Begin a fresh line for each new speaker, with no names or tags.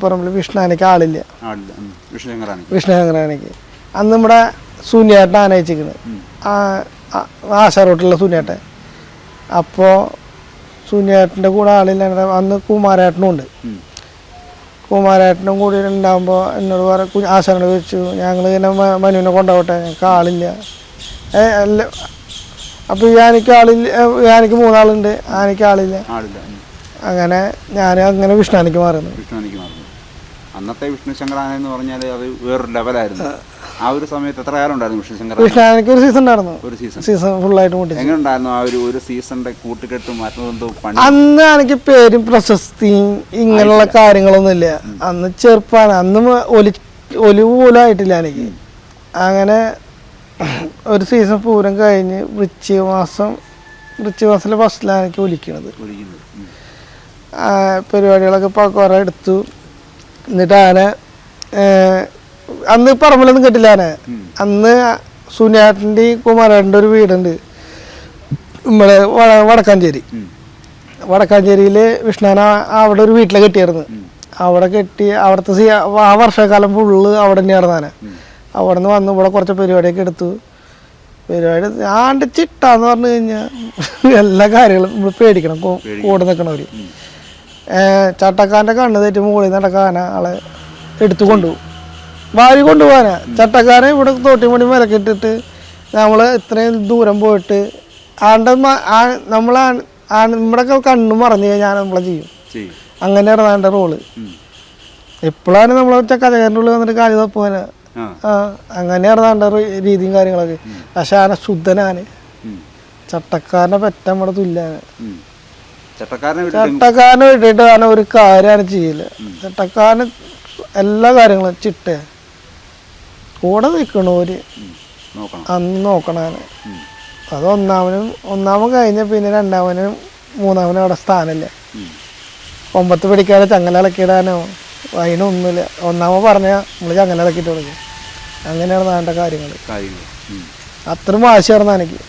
പറമ്പിൽ വിഷ്ണുവിനേക്ക് ആളില്ല. വിഷ്ണുശങ്കറാനേക്ക് അന്ന് നമ്മുടെ സൂര്യേട്ടൻ ആനയിച്ചിരിക്കുന്നത് ആശാറോട്ടിലുള്ള സൂര്യേട്ടൻ. അപ്പോൾ സൂര്യേട്ടൻ്റെ കൂടെ ആളില്ല. അന്ന് കുമാരേട്ടനും ഉണ്ട്. കുമാരേട്ടനും കൂടി ഉണ്ടാകുമ്പോൾ എന്നോട് പറ ആശാനോട് ചോദിച്ചു, ഞങ്ങൾ ഇങ്ങനെ മനുവിനെ കൊണ്ടുപോകട്ടെ, ഞങ്ങൾക്ക് ആളില്ല. അല്ല അപ്പോൾ ആനയ്ക്ക് ആളില്ല, ആനയ്ക്ക് 3 ആളുണ്ട്, ആനയ്ക്ക് ആളില്ല. അങ്ങനെ ഞാൻ അങ്ങനെ വിഷ്ണുവിനേക്ക് മാറുന്നു.
അന്നത്തെ വിഷ്ണുശങ്കറാന എന്ന് പറഞ്ഞാൽ അത് വേറൊരു ലെവലായിരുന്നു. ആ ഒരു സമയത്ത് എത്ര കാലം ഉണ്ടായിരുന്നു വിഷ്ണുശങ്കറാന?
വിഷ്ണുവിനേക്ക് ഒരു സീസൺ ഉണ്ടായിരുന്നു.
ഒരു
സീസൺ ഫുള്ളായിട്ട് കൂട്ടി.
എങ്ങനെ ഉണ്ടായിരുന്നു ആ ഒരു സീസണിന്റെ കൂട്ടുകെട്ടും മറ്റൊന്നും?
അന്ന് എനിക്ക് പേരും പ്രശസ്തിയും ഇങ്ങനെയുള്ള കാര്യങ്ങളൊന്നും ഇല്ല. അന്ന് ചെറുപ്പാണ്, അന്ന് ഒലിവ് പോലും ആയിട്ടില്ല എനിക്ക്. അങ്ങനെ ഒരു സീസൺ പൂരം കഴിഞ്ഞ് വൃശ്ചിക മാസത്തിലെ ഫസ്റ്റിലാണ് എനിക്ക് ഒലിക്കണത്. പരിപാടികളൊക്കെ ഇപ്പോൾ കുറേ എടുത്തു. എന്നിട്ട് ആന അന്ന് പറമ്പിലൊന്നും കെട്ടില്ല. അന്ന് സുനിയാട്ടിൻ്റെ കുമാരേട്ടൻ്റെ ഒരു വീടുണ്ട് നമ്മുടെ വടക്കാഞ്ചേരിയിൽ. വിഷ്ണുവിനെ അവിടെ ഒരു വീട്ടിലെ കെട്ടിയായിരുന്നു. അവിടെ കെട്ടി അവിടുത്തെ ആ വർഷക്കാലം ഫുള്ള് അവിടെ തന്നെയായിരുന്നു ആന. അവിടെ നിന്ന് വന്ന് ഇവിടെ കുറച്ച് പരിപാടിയൊക്കെ എടുത്തു. പരിപാടി ആണ്ട് ചിട്ടാന്ന് പറഞ്ഞു കഴിഞ്ഞാൽ എല്ലാ കാര്യങ്ങളും നമ്മൾ പേടിക്കണം. കൂടെ നിൽക്കണവർ ചട്ടക്കാരൻ്റെ കണ്ണ് തെറ്റി മുകളിൽ നടക്കാന ആളെ എടുത്തു കൊണ്ടുപോകും, വാരി കൊണ്ടുപോകാനാ. ചട്ടക്കാരൻ ഇവിടെ തോട്ടിമണി വിലക്കിട്ടിട്ട് നമ്മൾ ഇത്രയും ദൂരം പോയിട്ട് നമ്മുടെയൊക്കെ കണ്ണ് മറഞ്ഞു കഴിഞ്ഞാൽ നമ്മളെ ചെയ്യും. അങ്ങനെയാണ് അതിൻ്റെ റോള്. ഇപ്പോഴാണ് നമ്മൾ ചക്കരക്കാരൻ്റെ ഉള്ളിൽ വന്നിട്ട് കാര്യം തപ്പുവാനാ. അങ്ങനെയാണ് അതിൻ്റെ രീതിയും കാര്യങ്ങളൊക്കെ. പക്ഷെ ആന ശുദ്ധനാണ്. ചട്ടക്കാരനെ പറ്റ നമ്മുടെ തുല്യാണ്. ചട്ടക്കാരനെ വിട്ടിട്ട് ആന ഒരു കാര്യമാണ് ചെയ്യില്ല. ചട്ടക്കാരന് എല്ലാ കാര്യങ്ങളും ചിട്ട കൂടെ നിൽക്കണോര് അന്ന് നോക്കണാണ്. അത് ഒന്നാമൻ കഴിഞ്ഞ പിന്നെ 2ാമനും 3ാമനും അവിടെ സ്ഥാനമില്ല. 9 പിടിക്കാതെ ചങ്ങല ഇളക്കിയിടാനോ അതിനൊന്നുമില്ല. 1ാമൻ പറഞ്ഞാൽ നമ്മൾ ചങ്ങല ഇളക്കിയിട്ട് തുടങ്ങി. അങ്ങനെയാണ് വേണ്ട കാര്യങ്ങൾ. അത്ര വാശിയായിരുന്നു എനിക്ക്.